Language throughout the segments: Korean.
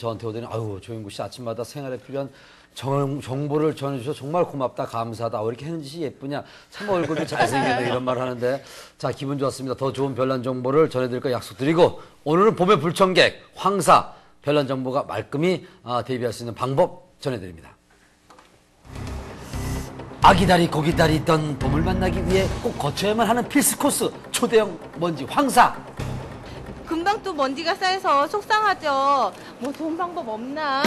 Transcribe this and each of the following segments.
저한테 오더니 아유 조영구 씨 아침마다 생활에 필요한 정보를 전해주셔서 정말 고맙다 감사하다 왜 이렇게 하는 짓이 예쁘냐 참 얼굴도 잘생겼네 이런 말 하는데 자 기분 좋았습니다. 더 좋은 별난 정보를 전해드릴 거 약속드리고 오늘은 봄의 불청객 황사 별난 정보가 말끔히 데뷔할 수 있는 방법 전해드립니다. 아기다리 고기다리 있던 봄을 만나기 위해 꼭 거쳐야만 하는 필수 코스 초대형 먼지 황사. 금방 또 먼지가 쌓여서 속상하죠. 뭐 좋은 방법 없나?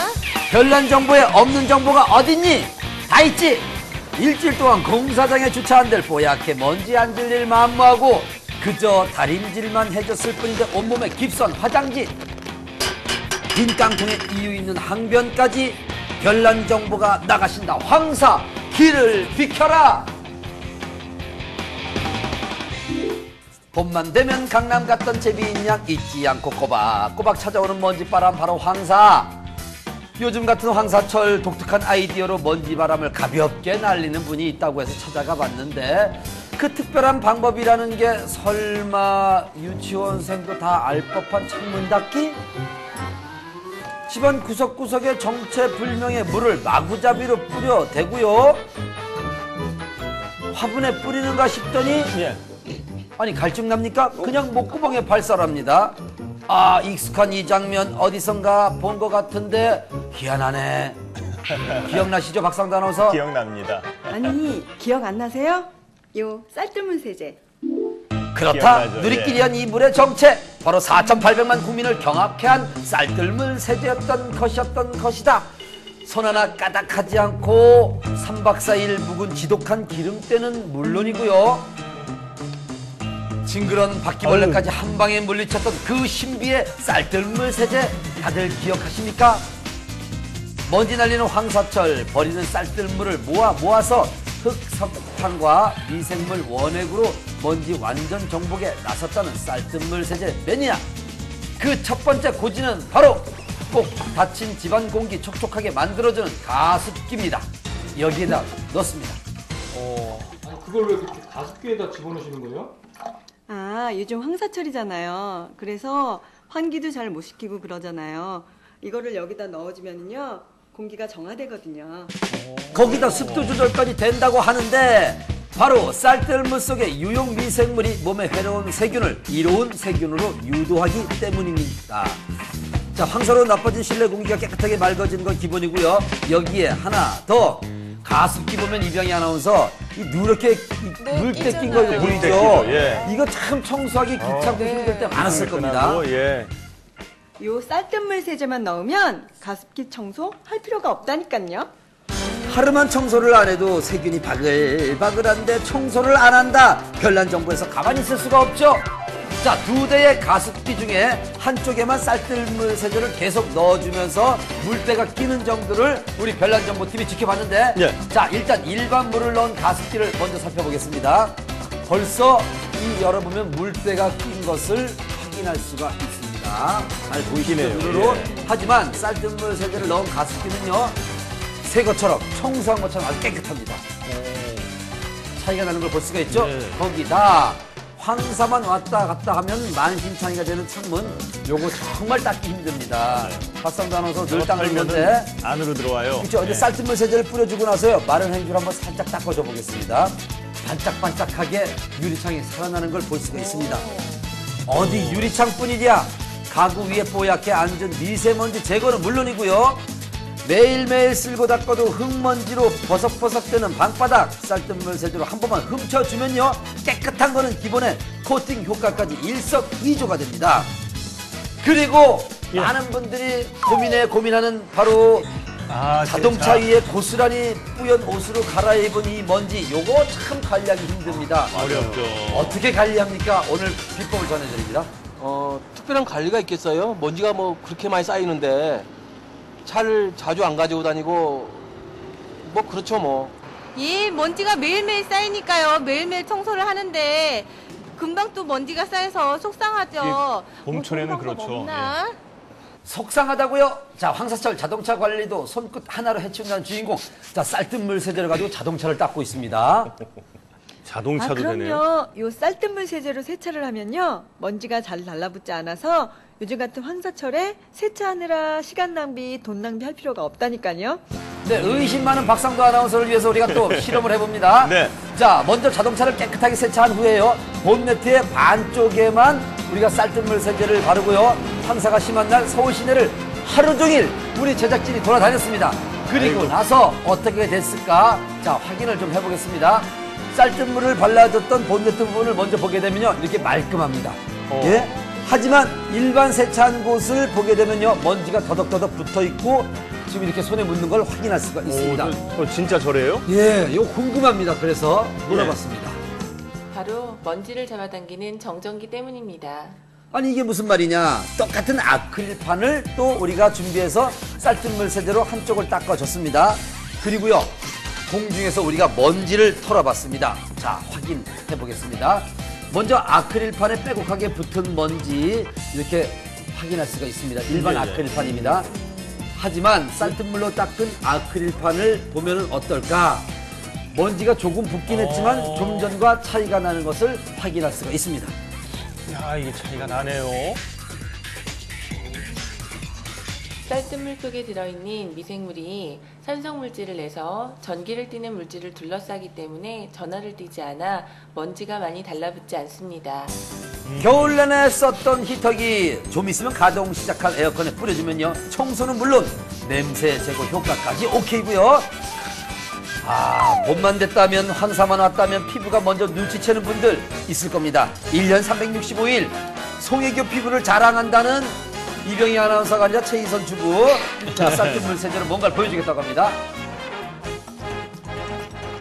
별난 정보에 없는 정보가 어딨니? 다 있지. 일주일 동안 공사장에 주차한 데를 뽀얗게 먼지 안 질릴 만무하고 그저 다림질만 해줬을 뿐인데 온몸에 깁스한 화장지 빈 깡통에 이유 있는 항변까지 별난 정보가 나가신다. 황사 길을 비켜라. 봄만 되면 강남 갔던 제비인 양 잊지 않고 꼬박꼬박 찾아오는 먼지바람 바로 황사. 요즘 같은 황사철 독특한 아이디어로 먼지바람을 가볍게 날리는 분이 있다고 해서 찾아가 봤는데 그 특별한 방법이라는 게 설마 유치원생도 다 알 법한 창문 닫기? 집안 구석구석에 정체불명의 물을 마구잡이로 뿌려 대고요. 화분에 뿌리는가 싶더니 아니 갈증납니까? 그냥 목구멍에 발사랍니다. 아 익숙한 이 장면 어디선가 본 것 같은데 희한하네. 기억나시죠 박상도 아나운서? 기억납니다. 아니 기억 안 나세요? 요 쌀뜨물 세제. 그렇다. 기억나죠? 누리끼리한 이 물의 정체 바로 4,800만 국민을 경악해 한 쌀뜨물 세제였던 것이다. 손 하나 까닥하지 않고 3박 4일 묵은 지독한 기름때는 물론이고요. 징그런 바퀴벌레까지 한 방에 물리쳤던 그 신비의 쌀뜨물 세제 다들 기억하십니까? 먼지 날리는 황사철 버리는 쌀뜨물을 모아서 흑석탄과 미생물 원액으로 먼지 완전 정복에 나섰다는 쌀뜨물 세제 매니아. 그 첫 번째 고지는 바로 꼭 닫힌 집안 공기 촉촉하게 만들어주는 가습기입니다. 여기에다 넣습니다. 아니 그걸 왜 그렇게 가습기에다 집어넣으시는 거예요? 아 요즘 황사철이잖아요. 그래서 환기도 잘 못 시키고 그러잖아요. 이거를 여기다 넣어주면요 공기가 정화되거든요. 거기다 습도 조절까지 된다고 하는데 바로 쌀뜨물 속의 유용 미생물이 몸에 해로운 세균을 이로운 세균으로 유도하기 때문입니다. 자, 황사로 나빠진 실내 공기가 깨끗하게 맑아지는 건 기본이고요. 여기에 하나 더 가습기 보면 이병희 아나운서 이 누렇게 물때 낀 거 보이죠? 예. 이거 참 청소하기 귀찮고 힘들 때 많았을 겁니다. 예. 요 쌀뜨물 세제만 넣으면 가습기 청소 할 필요가 없다니까요. 하루만 청소를 안 해도 세균이 바글바글한데 청소를 안 한다. 별난 정보에서 가만히 있을 수가 없죠. 자, 2대의 가습기 중에 한쪽에만 쌀뜨물 세제를 계속 넣어주면서 물때가 끼는 정도를 우리 별난 정보팀이 지켜봤는데 자, 일단 일반 물을 넣은 가습기를 먼저 살펴보겠습니다. 벌써 이 열어보면 물때가 낀 것을 확인할 수가 있습니다. 잘 보이시죠? 눈으로. 하지만 쌀뜨물 세제를 넣은 가습기는요 새 것처럼 청소한 것처럼 아주 깨끗합니다. 차이가 나는 걸 볼 수가 있죠? 거기다 황사만 왔다 갔다 하면 만신창이가 되는 창문 요거 정말 닦기 힘듭니다. 박상도 아나운서 늘 닦는 건데 안으로 들어와요. 그렇죠. 근데 쌀뜨물 세제를 뿌려주고 나서요 마른 행주를 한번 살짝 닦아줘 보겠습니다. 반짝반짝하게 유리창이 살아나는 걸 볼 수가 있습니다. 어디 유리창뿐이랴 가구 위에 뽀얗게 앉은 미세먼지 제거는 물론이고요. 매일매일 쓸고 닦아도 흙먼지로 버석버석되는 방바닥 쌀뜨물 세제로 한 번만 훔쳐주면요 깨끗한 거는 기본에 코팅 효과까지 일석이조가 됩니다. 그리고 많은 분들이 고민하는 바로 자동차 위에 고스란히 뿌연 옷으로 갈아입은 이 먼지 요거 참 관리하기 힘듭니다. 어렵죠. 어떻게 관리합니까? 오늘 비법을 전해드립니다. 특별한 관리가 있겠어요? 먼지가 뭐 그렇게 많이 쌓이는데 차를 자주 안 가지고 다니고 뭐 그렇죠 뭐. 예, 먼지가 매일매일 쌓이니까요. 매일매일 청소를 하는데 금방 또 먼지가 쌓여서 속상하죠. 봄철에는 뭐 좋은 방법 그렇죠. 없나? 속상하다고요? 자, 황사철 자동차 관리도 손끝 하나로 해치운다는 주인공. 자, 쌀뜨물 세제를 가지고 자동차를 닦고 있습니다. 자동차도 되네요. 그럼요. 요 쌀뜨물 세제로 세차를 하면요 먼지가 잘 달라붙지 않아서 요즘 같은 황사철에 세차하느라 시간 낭비, 돈 낭비할 필요가 없다니까요. 네, 의심 많은 박상도 아나운서를 위해서 우리가 또 실험을 해봅니다. 네. 자, 먼저 자동차를 깨끗하게 세차한 후에요. 본네트의 반쪽에만 우리가 쌀뜨물 세제를 바르고요. 황사가 심한 날 서울 시내를 하루 종일 우리 제작진이 돌아다녔습니다. 그리고 나서 어떻게 됐을까? 자, 확인을 좀 해보겠습니다. 쌀뜨물을 발라줬던 본네트 부분을 먼저 보게 되면요. 이렇게 말끔합니다. 예? 하지만 일반 세차한 곳을 보게 되면요. 먼지가 더덕더덕 붙어 있고 지금 이렇게 손에 묻는 걸 확인할 수가 있습니다. 진짜 저래요? 예, 이거 궁금합니다. 그래서 물어봤습니다. 바로 먼지를 잡아당기는 정전기 때문입니다. 아니 이게 무슨 말이냐? 똑같은 아크릴판을 또 우리가 준비해서 쌀뜨물 세제로 한쪽을 닦아줬습니다. 그리고요. 공중에서 우리가 먼지를 털어봤습니다. 자, 확인해 보겠습니다. 먼저 아크릴판에 빼곡하게 붙은 먼지 이렇게 확인할 수가 있습니다. 일반 아크릴판입니다. 하지만 쌀뜨물로 닦은 아크릴판을 보면 어떨까? 먼지가 조금 붙긴 했지만 좀 전과 차이가 나는 것을 확인할 수가 있습니다. 야, 이게 차이가 나네요. 쌀뜨물 속에 들어있는 미생물이 산성물질을 내서 전기를 띠는 물질을 둘러싸기 때문에 전하를 띠지 않아 먼지가 많이 달라붙지 않습니다. 겨울 내내 썼던 히터기 좀 있으면 가동 시작할 에어컨에 뿌려주면요. 청소는 물론 냄새 제거 효과까지 오케이고요. 아, 봄만 됐다면 황사만 왔다면 피부가 먼저 눈치채는 분들 있을 겁니다. 1년 365일 송혜교 피부를 자랑한다는 이병희 아나운서가 아니라 최희선 주부. 자, 쌀뜨물 세제로 뭔가를 보여주겠다고 합니다.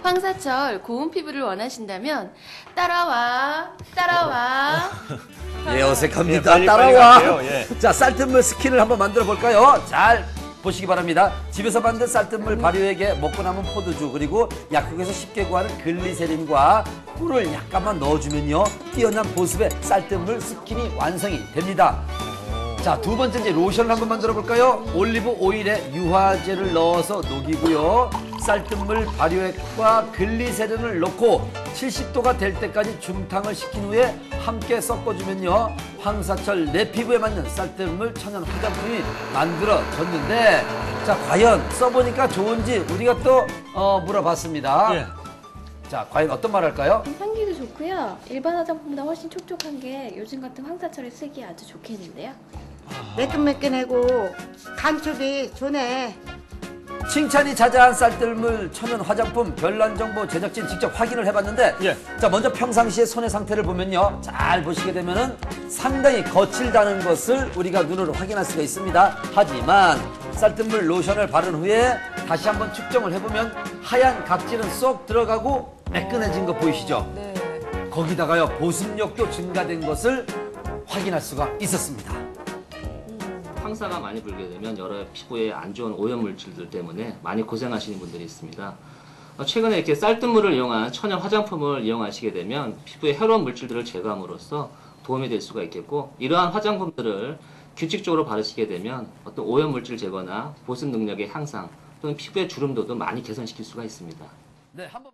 황사철 고운 피부를 원하신다면 따라와. 예, 어색합니다. 예, 빨리 따라와. 갈게요. 예. 자, 쌀뜨물 스킨을 한번 만들어 볼까요? 잘 보시기 바랍니다. 집에서 만든 쌀뜨물 발효액에 먹고 남은 포도주 그리고 약국에서 쉽게 구하는 글리세린과 꿀을 약간만 넣어주면요. 뛰어난 보습의 쌀뜨물 스킨이 완성이 됩니다. 자, 두 번째 이제 로션을 한번 만들어 볼까요? 올리브 오일에 유화제를 넣어서 녹이고요. 쌀뜨물 발효액과 글리세린을 넣고 70도가 될 때까지 중탕을 시킨 후에 함께 섞어주면요. 황사철 내 피부에 맞는 쌀뜨물 천연 화장품이 만들어졌는데 자, 과연 써보니까 좋은지 우리가 또 물어봤습니다. 예. 자, 과연 어떤 말 할까요? 향기도 좋고요. 일반 화장품보다 훨씬 촉촉한 게 요즘 같은 황사철에 쓰기 아주 좋겠는데요. 매끈매끈하고 감촉이 좋네. 칭찬이 자자한 쌀뜨물 천연 화장품 별난정보 제작진 직접 확인을 해봤는데 예. 자, 먼저 평상시의 손의 상태를 보면요. 잘 보시게 되면은 상당히 거칠다는 것을 우리가 눈으로 확인할 수가 있습니다. 하지만 쌀뜨물 로션을 바른 후에 다시 한번 측정을 해보면 하얀 각질은 쏙 들어가고 매끈해진 거 보이시죠? 네. 거기다가요 보습력도 증가된 것을 확인할 수가 있었습니다. 황사가 많이 불게 되면 여러 피부에 안 좋은 오염 물질들 때문에 많이 고생하시는 분들이 있습니다. 최근에 이렇게 쌀뜨물을 이용한 천연 화장품을 이용하시게 되면 피부에 해로운 물질들을 제거함으로써 도움이 될 수가 있겠고, 이러한 화장품들을 규칙적으로 바르시게 되면 어떤 오염 물질 제거나 보습 능력의 향상 또는 피부의 주름도도 많이 개선시킬 수가 있습니다. 네, 한번